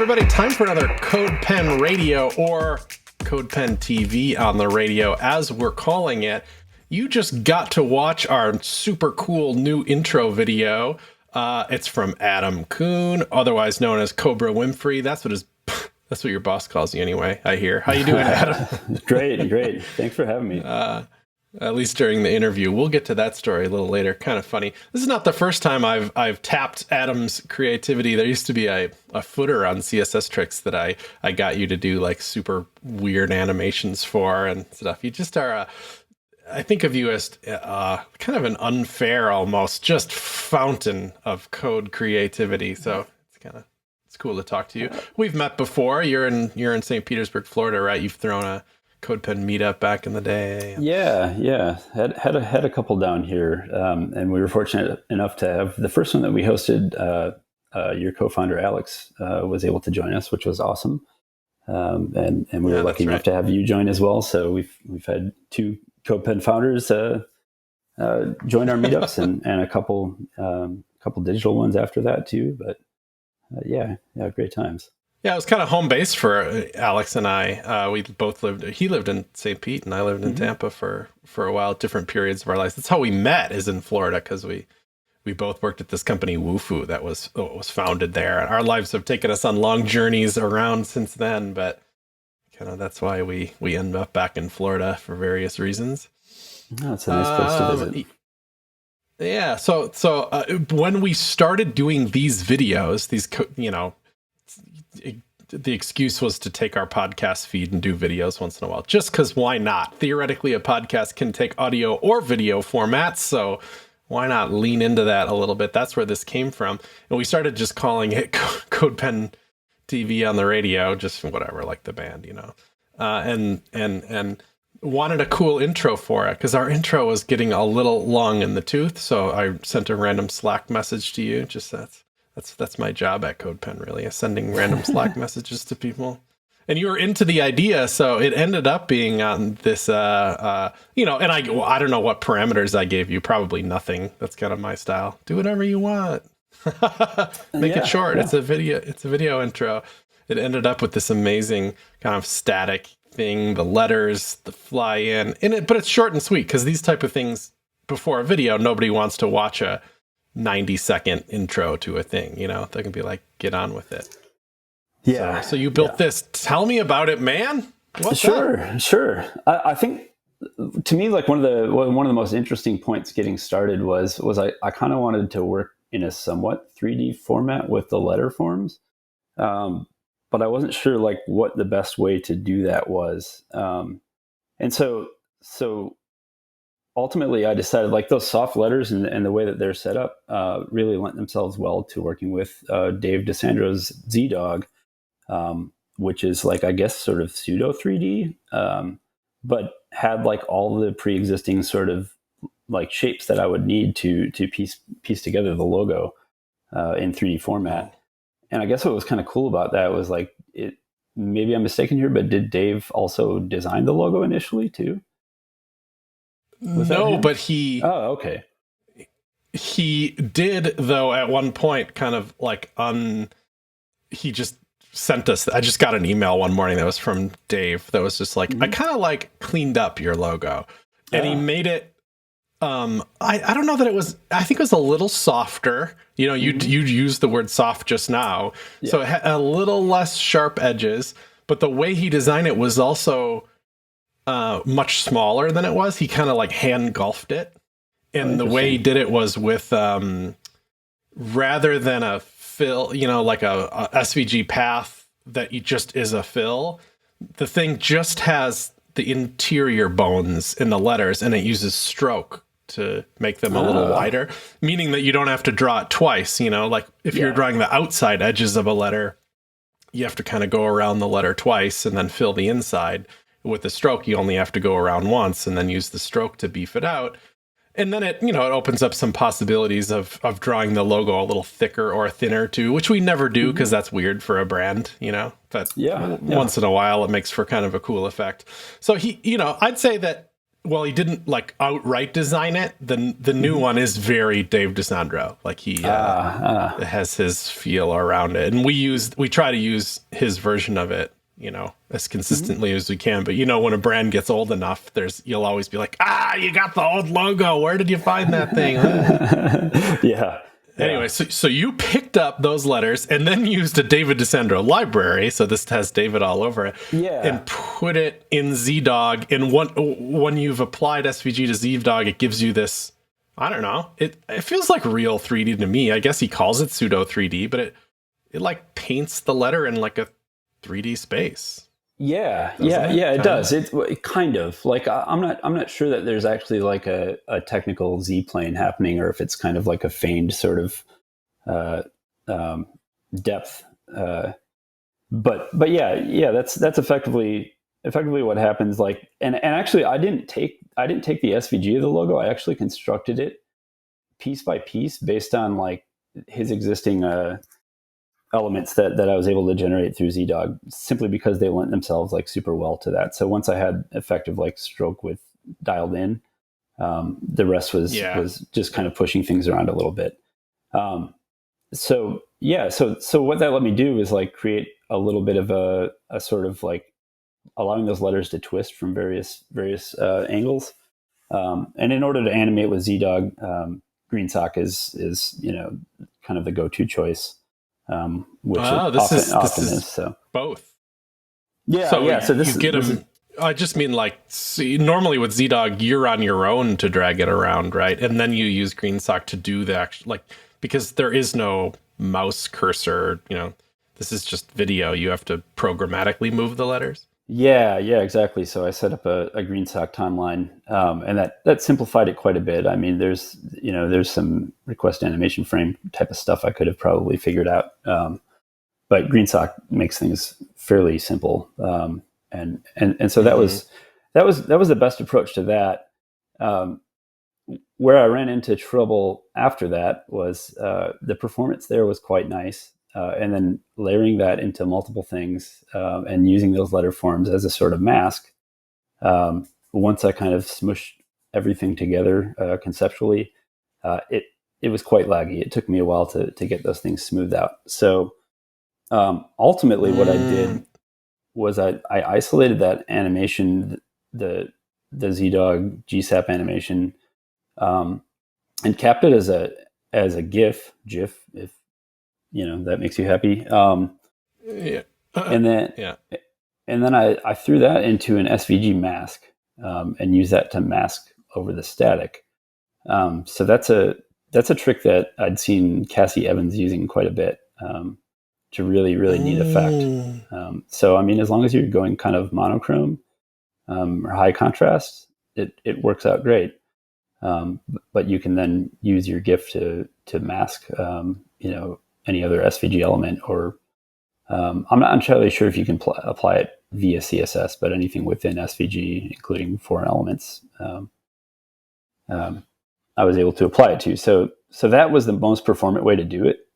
everybody. Time for another CodePen Radio, or CodePen TV on the radio, as we're calling it. You just got to watch our super cool new intro video. It's from Adam Kuhn, otherwise known as Cobra Winfrey. That's what your boss calls you anyway, I hear. How you doing, Adam? Great. Thanks for having me. At least during the interview. We'll get to that story a little later. Kind of funny. This is not the first time I've tapped Adam's creativity. There used to be a footer on CSS Tricks that I got you to do like super weird animations for and stuff. You just are I think of you as kind of an unfair, almost just fountain of code creativity. So it's cool to talk to you. We've met before. You're in St. Petersburg, Florida, right? You've thrown a CodePen meetup back in the day. Yeah. Had a couple down here, and we were fortunate enough to have the first one that we hosted. Your co-founder Alex was able to join us, which was awesome, and we were lucky enough to have you join as well. So we've had two CodePen founders join our meetups, and a couple digital ones after that too. But yeah, great times. Yeah, it was kind of home base for Alex and I. We both he lived in St. Pete and I lived in Tampa for a while, different periods of our lives. That's how we met, is in Florida, because we both worked at this company, Woofu, that was founded there. Our lives have taken us on long journeys around since then, but kind of that's why we end up back in Florida for various reasons. Oh, it's a nice place to visit. Yeah, so when we started doing these videos, the excuse was to take our podcast feed and do videos once in a while, just because why not? Theoretically, a podcast can take audio or video formats, so why not lean into that a little bit? That's where this came from. And we started just calling it CodePen TV on the radio, just whatever, like the band, and wanted a cool intro for it, because our intro was getting a little long in the tooth, so I sent a random Slack message to you. Just That's my job at CodePen, really, is sending random Slack messages to people. And you were into the idea, so it ended up being on this, and I don't know what parameters I gave you, probably nothing. That's kind of my style. Do whatever you want. Make it short. Yeah. It's a video intro. It ended up with this amazing kind of static thing, the letters, the fly in, but it's short and sweet, because these type of things before a video, nobody wants to watch a 90-second intro to a thing, they can be like, get on with it. Yeah. So you built this. Tell me about it, man. What's up? Sure. I think, to me, like one of the most interesting points getting started was I kind of wanted to work in a somewhat 3D format with the letter forms, but I wasn't sure like what the best way to do that was, and so ultimately, I decided like those soft letters and the way that they're set up really lent themselves well to working with Dave Desandro's Zdog, which is like, I guess, sort of pseudo 3D, but had like all the pre-existing sort of like shapes that I would need to piece together the logo in 3D format. And I guess what was kind of cool about that was like, maybe I'm mistaken here, but did Dave also design the logo initially too? No, but he... Oh, okay. He did, though, at one point, kind of like he just sent us... I just got an email one morning that was from Dave that was just like, I kind of like cleaned up your logo. And he made it... I don't know that it was... I think it was a little softer. You used the word soft just now. Yeah. So it had a little less sharp edges. But the way he designed it was also... much smaller than it was. He kind of like hand golfed it. And the way he did it was with, rather than a fill, like a SVG path that just is a fill, the thing just has the interior bones in the letters, and it uses stroke to make them a little wider, meaning that you don't have to draw it twice, like if you're drawing the outside edges of a letter, you have to kind of go around the letter twice and then fill the inside. With the stroke, you only have to go around once and then use the stroke to beef it out. And then it opens up some possibilities of drawing the logo a little thicker or thinner too, which we never do because that's weird for a brand, but once in a while it makes for kind of a cool effect. So I'd say that well, he didn't like outright design it. The new one is very Dave Desandro. Like he has his feel around it, and we try to use his version of it, as consistently as we can. But when a brand gets old enough, you'll always be like, you got the old logo. Where did you find that thing? Yeah. Anyway, so you picked up those letters and then used a David Desandro library. So this has David all over it. Yeah. And put it in Zdog. And when you've applied SVG to Zdog, it gives you this, I don't know. It feels like real 3D to me. I guess he calls it pseudo 3D, but it like paints the letter in like a 3D space. Yeah, it does. It kind of like I'm not sure that there's actually like a technical Z plane happening, or if it's kind of like a feigned sort of depth. But yeah, that's effectively what happens. Like, and actually, I didn't take the SVG of the logo. I actually constructed it piece by piece based on like his existing elements that I was able to generate through Zdog, simply because they lent themselves like super well to that. So once I had effective like stroke width dialed in, the rest was just kind of pushing things around a little bit. So what that let me do is like create a little bit of a sort of like allowing those letters to twist from various angles. And in order to animate with Zdog, Greensock is kind of the go-to choice. Which this often is so both. Yeah, So this you get them. I just mean like, normally with Zdog, you're on your own to drag it around, right? And then you use Greensock to do the actual, like, because there is no mouse cursor. This is just video. You have to programmatically move the letters. Yeah, exactly. So I set up a Greensock timeline, and that simplified it quite a bit. I mean, there's some request animation frame type of stuff I could have probably figured out, but Greensock makes things fairly simple, and so that was the best approach to that. Where I ran into trouble after that was the performance there was quite nice. And then layering that into multiple things and using those letter forms as a sort of mask. Once I kind of smushed everything together conceptually, it was quite laggy. It took me a while to get those things smoothed out. So ultimately, what I did was I isolated that animation, the Zdog GSAP animation, and capped it as a GIF, if that makes you happy. And then I threw that into an SVG mask and used that to mask over the static. So that's a trick that I'd seen Cassie Evans using quite a bit to really, really neat effect. So, I mean, as long as you're going kind of monochrome or high contrast, it works out great. But you can then use your GIF to mask, any other SVG element, or I'm not entirely sure if you can apply it via CSS, but anything within SVG, including foreign elements, I was able to apply it to. So that was the most performant way to do it,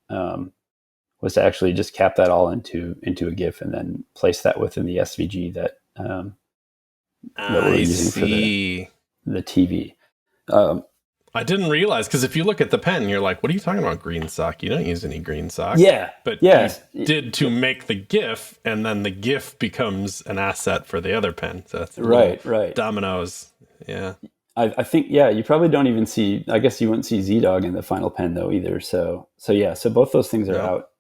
was to actually just cap that all into a GIF and then place that within the SVG that we're using for the TV. I didn't realize, because if you look at the pen, you're like, what are you talking about, Greensock? You don't use any Greensock. Yeah. But you did to make the GIF, and then the GIF becomes an asset for the other pen. So that's right. Dominoes. Yeah. I think, you probably don't even see, I guess you wouldn't see Zdog in the final pen though either. So both those things are out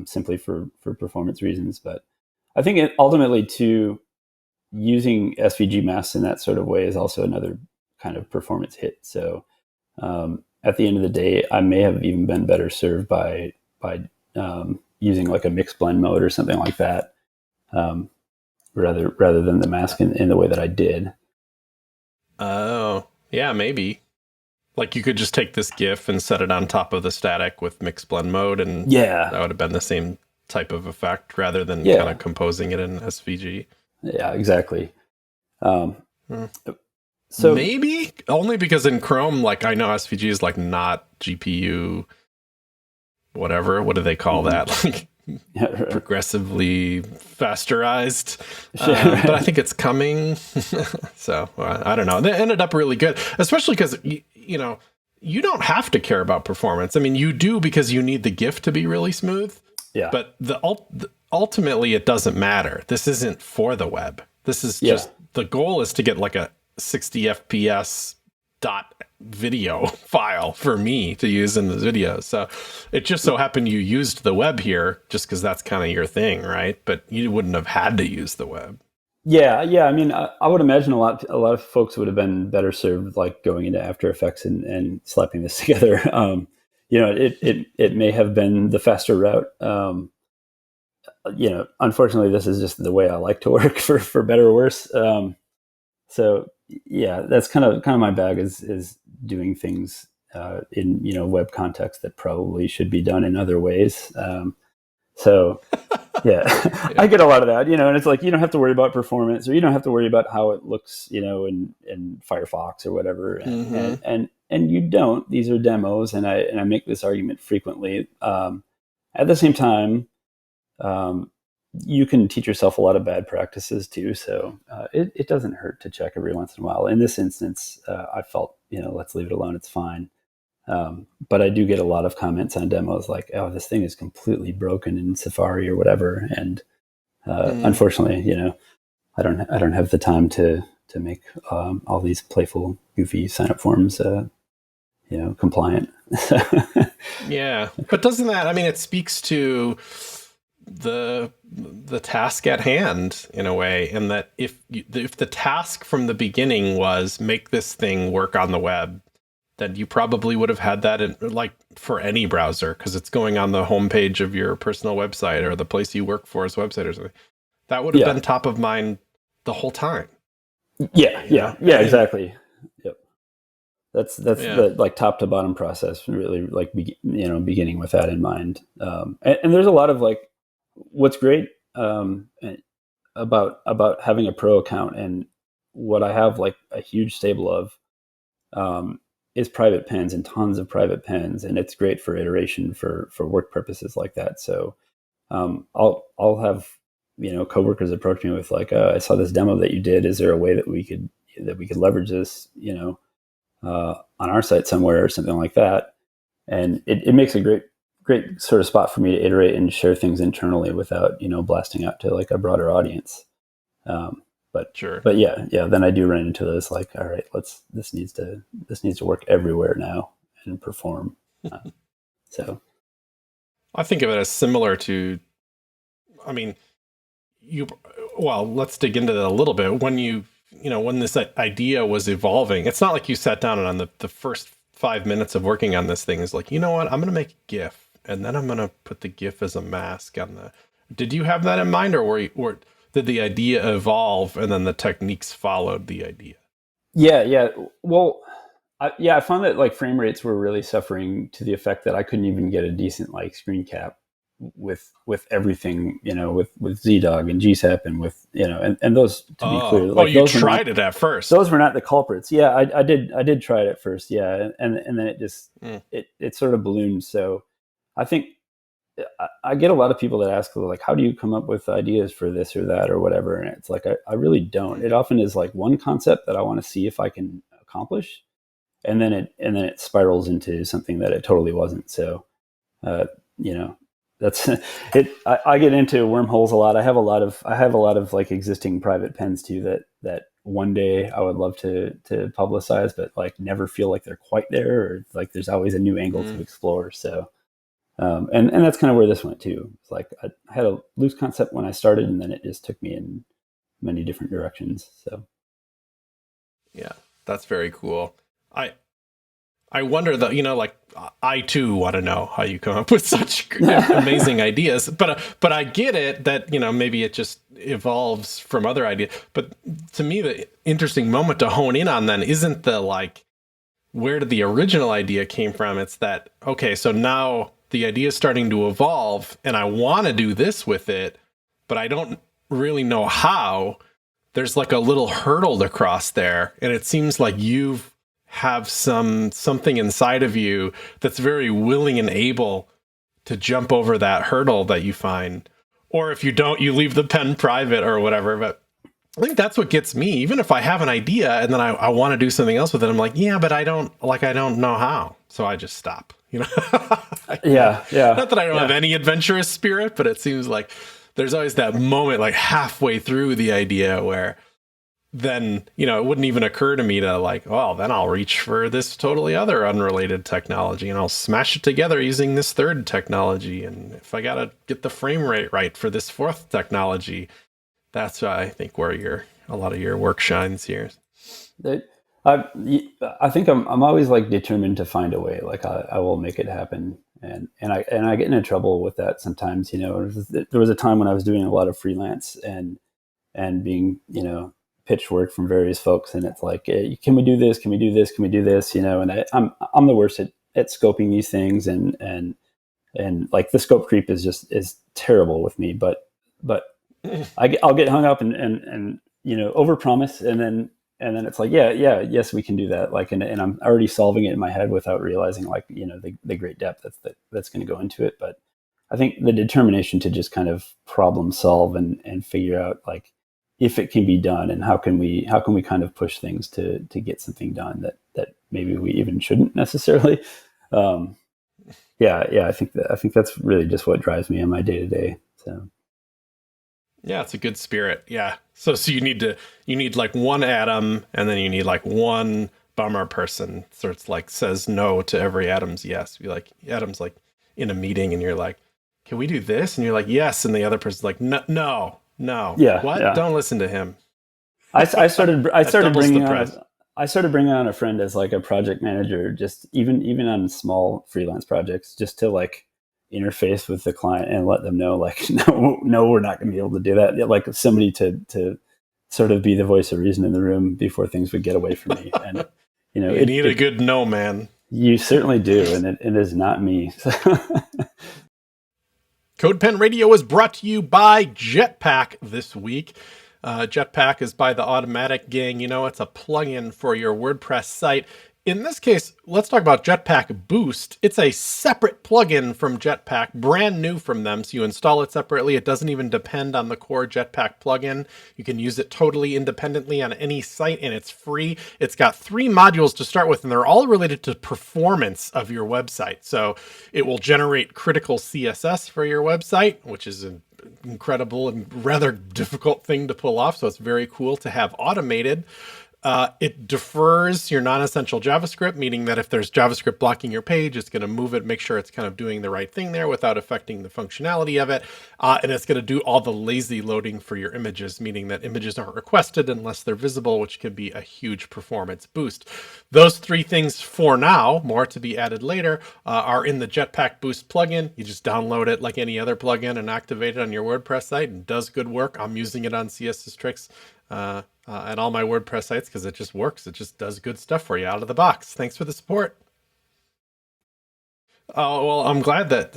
simply for performance reasons. But I think ultimately too, using SVG masks in that sort of way is also another kind of performance hit. So, at the end of the day, I may have even been better served by using like a mixed blend mode or something like that, rather than the mask in the way that I did. Oh, yeah, maybe. Like you could just take this GIF and set it on top of the static with mixed blend mode, and that would have been the same type of effect rather than kind of composing it in SVG. Yeah, exactly. So maybe only because in Chrome, like I know SVG is like not GPU, whatever. What do they call that? Like progressively fasterized. But I think it's coming. So I don't know. They ended up really good, especially because, you know, you don't have to care about performance. I mean, you do because you need the GIF to be really smooth. Yeah. But ultimately, it doesn't matter. This isn't for the web. This is just, the goal is to get like a 60 FPS dot video file for me to use in the video. So it just so happened you used the web here just because that's kind of your thing, right? But you wouldn't have had to use the web. Yeah. I mean, I would imagine a lot of folks would have been better served like going into After Effects and slapping this together. You know, it may have been the faster route. You know, unfortunately, this is just the way I like to work, for better or worse. So yeah, that's kind of my bag is doing things in, you know, web context that probably should be done in other ways. So yeah, I get a lot of that, you know, and it's like, you don't have to worry about performance, or you don't have to worry about how it looks, you know, in Firefox or whatever. And you don't. These are demos, and I make this argument frequently. At the same time, you can teach yourself a lot of bad practices too. So it doesn't hurt to check every once in a while. In this instance, I felt, you know, let's leave it alone. It's fine. But I do get a lot of comments on demos like, oh, this thing is completely broken in Safari or whatever. And unfortunately, you know, I don't have the time to make all these playful, goofy sign-up forms, you know, compliant. Yeah, but doesn't that? I mean, it speaks to the task at hand in a way, and that if the task from the beginning was make this thing work on the web, then you probably would have had that in, like, for any browser, because it's going on the homepage of your personal website or the place you work for's website or something. That would have been top of mind the whole time. Yeah, exactly. Yep. That's the like top to bottom process, really, like beginning with that in mind. And there's a lot of like, what's great about having a pro account, and what I have like a huge stable of is private pens, and tons of private pens, and it's great for iteration for work purposes like that. So I'll have, you know, coworkers approach me with like, I saw this demo that you did. Is there a way that we could leverage this, you know, on our site somewhere or something like that? And it makes a great sort of spot for me to iterate and share things internally without, you know, blasting out to like a broader audience. But yeah, then I do run into this like, all right, this needs to work everywhere now and perform. So I think of it as similar to, I mean, let's dig into that a little bit. When when this idea was evolving, it's not like you sat down and on the first 5 minutes of working on this thing is like, you know what, I'm going to make a GIF, and then I'm going to put the GIF as a mask on the. Did you have that in mind, or did the idea evolve and then the techniques followed the idea? Yeah. Well, I found that like frame rates were really suffering to the effect that I couldn't even get a decent like screen cap with everything, you know, with Zdog and GSAP and with, you know, and those, to be clear, like, you tried it at first. Those were not the culprits. Yeah, I did try it at first. Yeah, and then it just it sort of ballooned. So I think I get a lot of people that ask like, how do you come up with ideas for this or that or whatever? And it's like, I really don't. It often is like one concept that I want to see if I can accomplish, and then it spirals into something that it totally wasn't. So, you know, that's it. I get into wormholes a lot. I have a lot of like existing private pens too that one day I would love to publicize, but like never feel like they're quite there, or like there's always a new angle to explore. So. And that's kind of where this went too. It's like I had a loose concept when I started, and then it just took me in many different directions. So, yeah, that's very cool. I wonder that, you know, like I too want to know how you come up with such amazing ideas. But I get it that, you know, maybe it just evolves from other ideas. But to me, the interesting moment to hone in on then isn't the like, where did the original idea came from? It's that, okay, so now the idea is starting to evolve and I want to do this with it, but I don't really know how. There's like a little hurdle to cross there. And it seems like you have something inside of you that's very willing and able jump over that hurdle that you find. Or if you don't, you leave the pen private or whatever. But I think that's what gets me. Even if I have an idea and then I want to do something else with it, I'm like, yeah, but I don't know how. So I just stop, you know? Yeah. Not that I don't have any adventurous spirit, but it seems like there's always that moment like halfway through the idea where then, you know, it wouldn't even occur to me to like, well, then I'll reach for this totally other unrelated technology and I'll smash it together using this third technology. And if I got to get the frame rate right for this fourth technology, that's I think where a lot of your work shines here. I think I'm always like determined to find a way. Like I will make it happen, and I get into trouble with that sometimes. You know, there was a time when I was doing a lot of freelance and being, you know, pitched work from various folks, and it's like, hey, can we do this? Can we do this? Can we do this? You know, and I'm the worst at scoping these things, and like the scope creep is terrible with me, but I'll get hung up and you know, overpromise, and then it's like, yes, we can do that. Like, and I'm already solving it in my head without realizing, like, you know, the great depth that's going to go into it. But I think the determination to just kind of problem solve and figure out like if it can be done and how can we kind of push things to get something done that maybe we even shouldn't necessarily. I think that's really just what drives me in my day to day. So. Yeah, it's a good spirit. Yeah. So you need like one Adam, and then you need like one bummer person. So it's like says no to every Adam's yes. Be like, Adam's like in a meeting and you're like, can we do this? And you're like, yes. And the other person's like, no. Yeah. What? Yeah. Don't listen to him. I started bringing on a friend as like a project manager, just even on small freelance projects, just to like interface with the client and let them know, like, no, we're not going to be able to do that. Like somebody to sort of be the voice of reason in the room before things would get away from me. And, you know, you need a good no, man. You certainly do. And it is not me. CodePen Radio is brought to you by Jetpack this week. Jetpack is by the Automatic Gang. You know, it's a plugin for your WordPress site. In this case, let's talk about Jetpack Boost. It's a separate plugin from Jetpack, brand new from them. So you install it separately. It doesn't even depend on the core Jetpack plugin. You can use it totally independently on any site, and it's free. It's got 3 modules to start with, and they're all related to performance of your website. So it will generate critical CSS for your website, which is an incredible and rather difficult thing to pull off. So it's very cool to have automated. It defers your non-essential JavaScript, meaning that if there's JavaScript blocking your page, it's going to move it, make sure it's kind of doing the right thing there without affecting the functionality of it. And it's going to do all the lazy loading for your images, meaning that images aren't requested unless they're visible, which can be a huge performance boost. Those 3 things for now, more to be added later, are in the Jetpack Boost plugin. You just download it like any other plugin and activate it on your WordPress site, and does good work. I'm using it on CSS Tricks. And all my WordPress sites because it just works. It just does good stuff for you out of the box. Thanks for the support. Oh, well, I'm glad that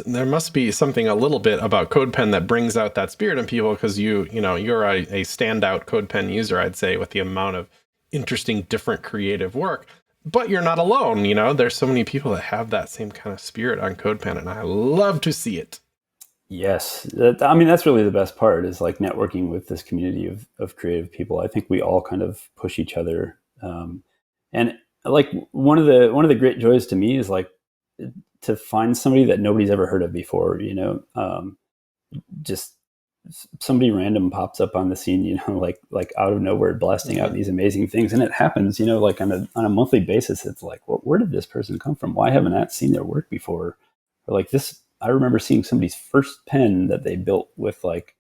there must be something a little bit about CodePen that brings out that spirit in people, because you're a standout CodePen user, I'd say, with the amount of interesting, different creative work. But you're not alone. You know, there's so many people that have that same kind of spirit on CodePen, and I love to see it. Yes. I mean, that's really the best part, is like networking with this community of creative people. I think we all kind of push each other. And like one of the great joys to me is like to find somebody that nobody's ever heard of before, you know, just somebody random pops up on the scene, you know, like out of nowhere, blasting out these amazing things. And it happens, you know, like on a monthly basis. It's like, well, where did this person come from? Why haven't I seen their work before? Or like this, I remember seeing somebody's first pen that they built with, like,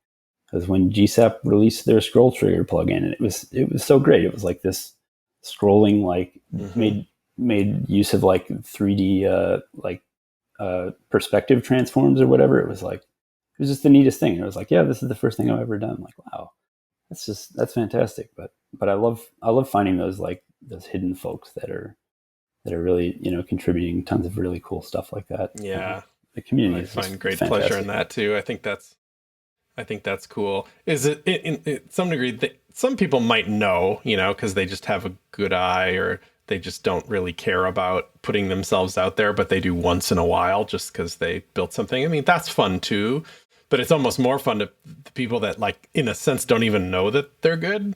it was when GSAP released their scroll trigger plugin, and it was so great. It was like this scrolling, like made use of like 3D perspective transforms or whatever. It was just the neatest thing. And it was like, yeah, this is the first thing I've ever done. I'm like, wow, that's fantastic. But I love finding those hidden folks that are really, you know, contributing tons of really cool stuff like that. Yeah. The community I find great pleasure in that too. I think that's cool. Is it in some degree that some people might know, you know, because they just have a good eye, or they just don't really care about putting themselves out there, but they do once in a while just because they built something. I mean, that's fun too, but it's almost more fun to the people that, like, in a sense, don't even know that they're good,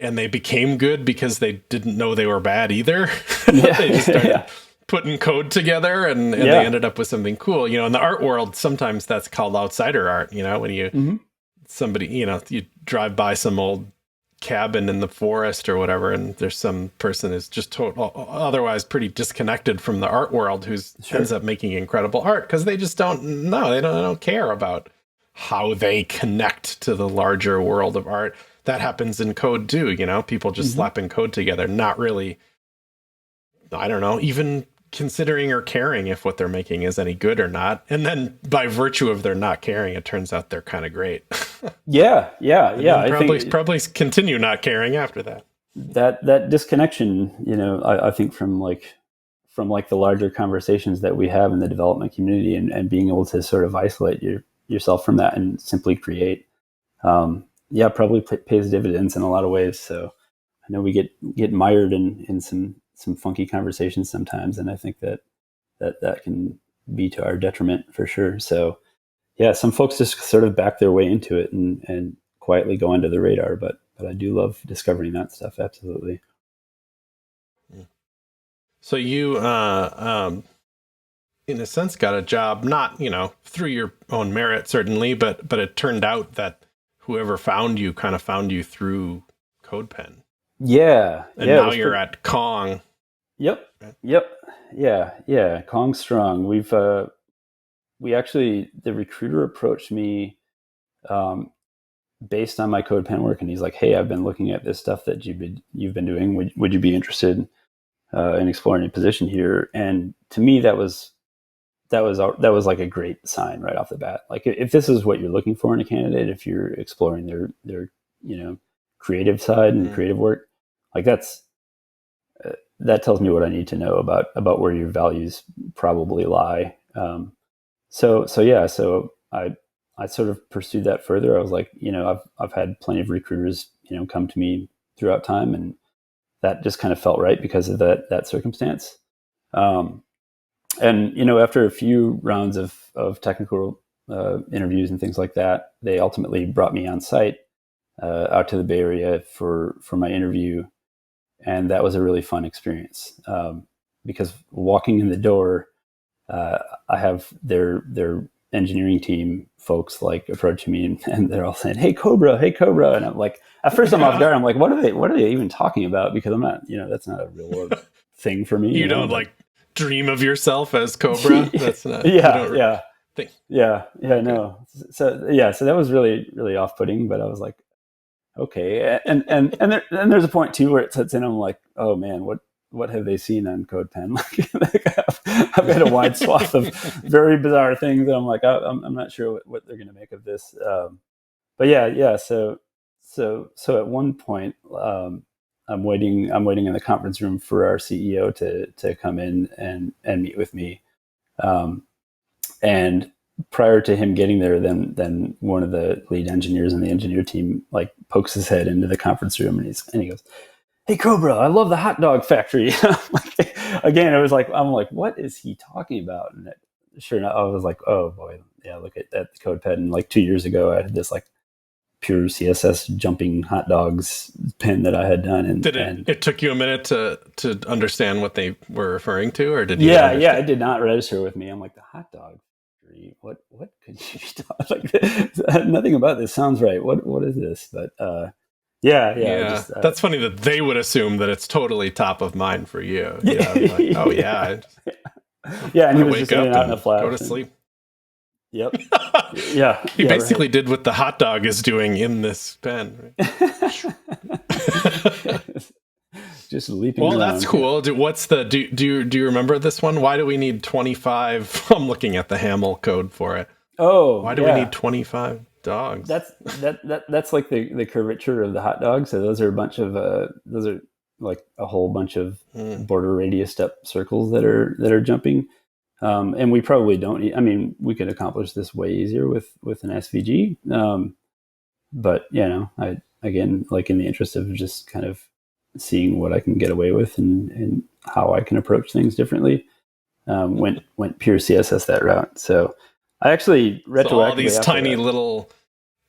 and they became good because they didn't know they were bad either. Yeah. They just started putting code together, and they ended up with something cool. You know, in the art world, sometimes that's called outsider art. You know, when you somebody, you know, you drive by some old cabin in the forest or whatever, and there's some person who's just otherwise pretty disconnected from the art world who's ends up making incredible art because they just don't know. They don't care about how they connect to the larger world of art. That happens in code too. You know, people just slapping code together, not really, I don't know, even considering or caring if what they're making is any good or not. And then by virtue of their not caring, it turns out they're kind of great. Yeah. Probably continue not caring after that. That disconnection, you know, I think from the larger conversations that we have in the development community, and being able to sort of isolate yourself from that and simply create, probably pays dividends in a lot of ways. So I know we get mired in some funky conversations sometimes, and I think that can be to our detriment for sure. So yeah, some folks just sort of back their way into it and quietly go under the radar, but I do love discovering that stuff. Absolutely. So you in a sense got a job, not, you know, through your own merit certainly, but it turned out that whoever found you kind of found you through CodePen. Yeah. And now you're at Kong. Yep. Yeah. Kong Strong. We actually, the recruiter approached me based on my CodePen work, and he's like, "Hey, I've been looking at this stuff that you've been doing. Would you be interested in exploring a position here?" And to me, that was like a great sign right off the bat. Like, if this is what you're looking for in a candidate, if you're exploring their you know, creative side and creative work, like that tells me what I need to know about where your values probably lie. So I sort of pursued that further. I was like, you know, I've had plenty of recruiters, you know, come to me throughout time, and that just kind of felt right because of that circumstance. And, you know, after a few rounds of technical interviews and things like that, they ultimately brought me on site out to the Bay Area for my interview. And that was a really fun experience because walking in the door, I have their engineering team folks like approaching me, and they're all saying, "Hey Cobra," and I'm like, at first I'm off guard. I'm like, what are they even talking about? Because I'm not, you know, that's not a real world thing for me. You don't like dream of yourself as Cobra. That's not. No. So that was really, really off-putting. But I was like, okay, and there's a point too where it sets in. I'm like, oh man, what have they seen on CodePen? I've got a wide swath of very bizarre things, and I'm like, I'm not sure what they're going to make of this. But yeah. So at one point, I'm waiting in the conference room for our CEO to come in and meet with me. And prior to him getting there, then one of the lead engineers in the engineer team like pokes his head into the conference room, and he goes, "Hey Cobra, I love the hot dog factory." Again, I'm like, what is he talking about? And sure enough, I was like, oh boy, yeah, look at the CodePen. And like 2 years ago, I had this like pure CSS jumping hot dogs pen that I had done. And it took you a minute to understand what they were referring to, or did you? Yeah, it did not register with me. I'm like, the hot dog factory. What could you be talking? Like, nothing about this sounds right. What is this? But yeah. Just, that's funny that they would assume that it's totally top of mind for you. You know, like, oh yeah. Yeah, and he was just sitting out in the flash. Go to sleep. Yep. Yeah. He basically did what the hot dog is doing in this pen. Right? Just leaping around. That's cool. Do you remember this one? Why do we need 25? I'm looking at the Haml code for it. Oh, why do we need 25 dogs? That's like the curvature of the hot dog. So those are like a whole bunch of border radius step circles that are jumping. And we probably don't need, I mean, we could accomplish this way easier with an SVG. But you know, again, like in the interest of just kind of seeing what I can get away with and how I can approach things differently. Went pure CSS that route. So I actually retroactively, so all these tiny little,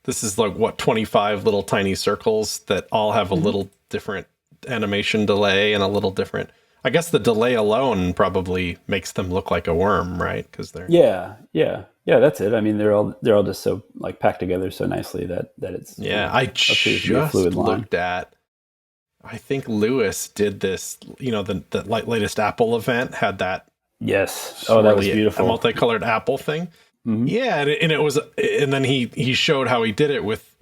this is like what, 25 little tiny circles that all have a little different animation delay and a little different. I guess the delay alone probably makes them look like a worm, right? Because they're that's it. I mean, they're all just so like packed together so nicely that it's I just looked at. I think Lewis did this. You know, the latest Apple event had that. Yes. Oh, that was beautiful. A multicolored apple thing. Mm-hmm. Yeah, and it was, and then he showed how he did it with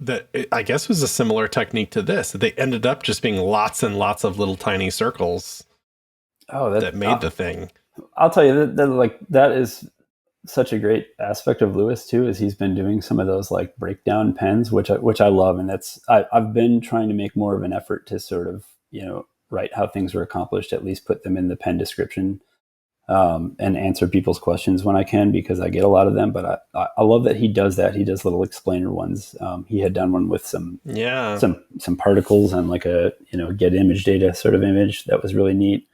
I guess it was a similar technique to this. They ended up just being lots and lots of little tiny circles. Oh, that made the thing. I'll tell you that is such a great aspect of Lewis too. Is he's been doing some of those like breakdown pens, which I love, and I've been trying to make more of an effort to sort of write how things were accomplished, at least put them in the pen description. And answer people's questions when I can, because I get a lot of them, but I love that he does that. He does little explainer ones. He had done one with some particles and like a, get image data sort of image. That was really neat.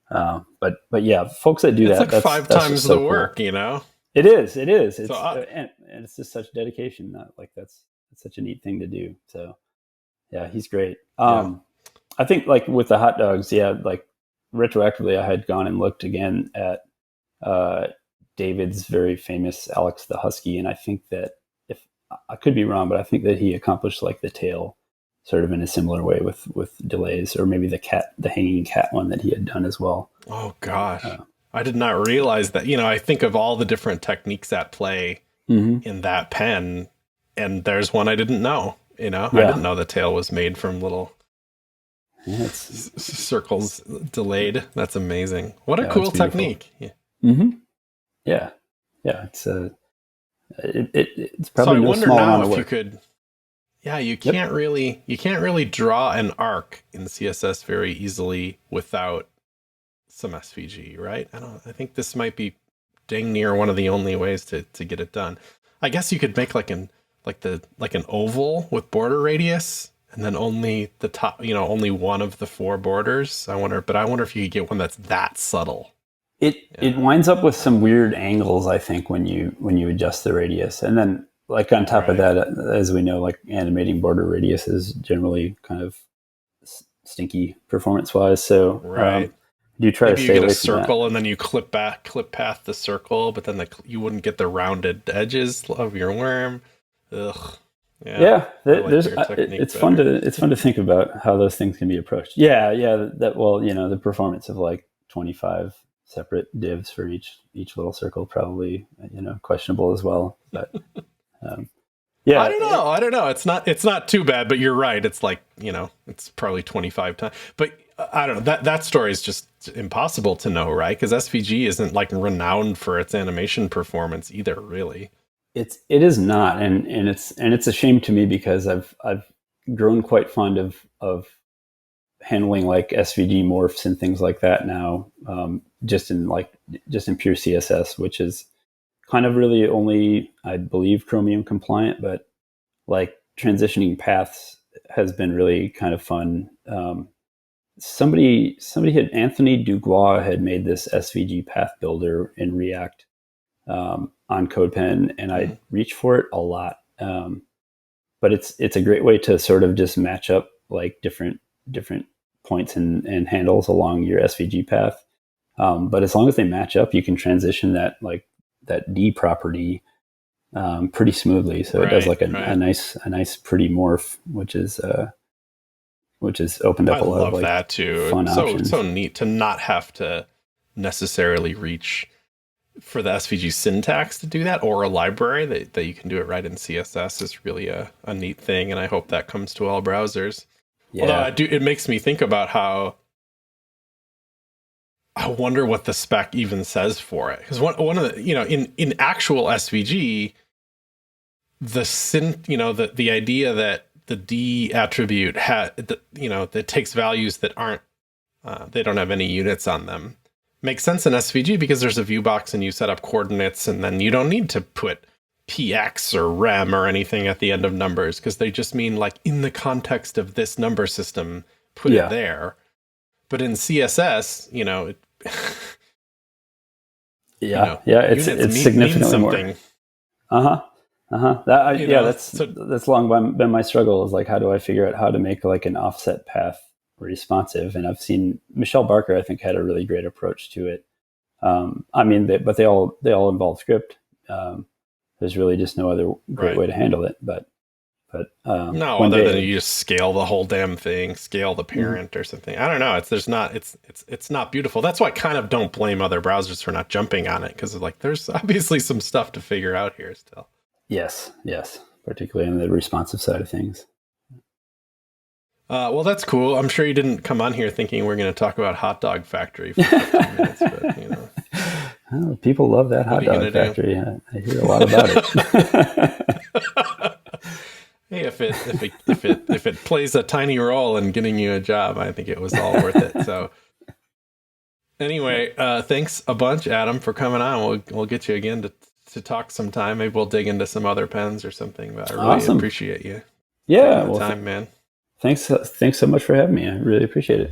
But yeah, folks that do that's five times the work, It is. It's, and it's just such dedication. That's such a neat thing to do. So yeah, he's great. I think like with the hot dogs, like, retroactively, I had gone and looked again at David's very famous Alex the Husky, and I think that, if I could be wrong, but I think that he accomplished like the tail sort of in a similar way with delays, or maybe the hanging cat one that he had done as well. Oh gosh, I did not realize that. I think of all the different techniques at play in that pen, and there's one I didn't know. I didn't know the tail was made from little. Yeah, circles delayed. That's amazing. What a cool technique. Yeah. Mm-hmm. Yeah. It's it's probably no small amount of work. You could. Yeah, you can't really draw an arc in CSS very easily without some SVG, right? I think this might be dang near one of the only ways to get it done. I guess you could make like an oval with border radius. And then only the top, only one of the four borders. I wonder if you could get one that's that subtle. It winds up with some weird angles, I think, when you adjust the radius. And then, like, on top of that, as we know, like, animating border radius is generally kind of stinky performance-wise. So you try to stay away from that. Maybe you get a circle and then you clip past the circle, but then you wouldn't get the rounded edges of your worm. Ugh. It's fun to think about how those things can be approached. The performance of like 25 separate divs for each little circle probably questionable as well. But I don't know. It's not too bad, but you're right. It's like it's probably 25 times. But I don't know. That story is just impossible to know, right? Because SVG isn't like renowned for its animation performance either, really. It is not, and it's a shame to me, because I've grown quite fond of handling like SVG morphs and things like that now, just in pure CSS, which is kind of really only, I believe, Chromium compliant, but like transitioning paths has been really kind of fun. Anthony Dugois had made this SVG path builder in React on CodePen, and I reach for it a lot. But it's a great way to sort of just match up like different points and handles along your SVG path. But as long as they match up, you can transition that D property pretty smoothly. So it does like a nice pretty morph, which is opened up a lot of like that too. Fun options. So neat to not have to necessarily reach for the SVG syntax to do that, or a library that you can do it right in CSS is really a neat thing, and I hope that comes to all browsers. Although it makes me think about how I wonder what the spec even says for it, because one of the in actual SVG, the idea that the D attribute that takes values that aren't they don't have any units on them. Makes sense in SVG because there's a view box and you set up coordinates, and then you don't need to put PX or rem or anything at the end of numbers, because they just mean like in the context of this number system, put it there. But in CSS, it's significantly more. That's long been my struggle, is like, how do I figure out how to make like an offset path responsive? And I've seen Michelle Barker, I think, had a really great approach to it. But they all involve script. There's really just no other great way to handle it. But no, other than you just scale the whole damn thing, scale the parent or something. I don't know. It's not beautiful. That's why I kind of don't blame other browsers for not jumping on it, because like there's obviously some stuff to figure out here still. Yes, particularly on the responsive side of things. Well, that's cool. I'm sure you didn't come on here thinking we're going to talk about Hot Dog Factory for 15 minutes, but Well, people love that Hot Dog Factory. I hear a lot about it. Hey, if it plays a tiny role in getting you a job, I think it was all worth it. So anyway, thanks a bunch, Adam, for coming on. We'll get you again to talk sometime. Maybe we'll dig into some other pens or something. But I really appreciate you. Yeah, taking the time, man. Thanks so much for having me. I really appreciate it.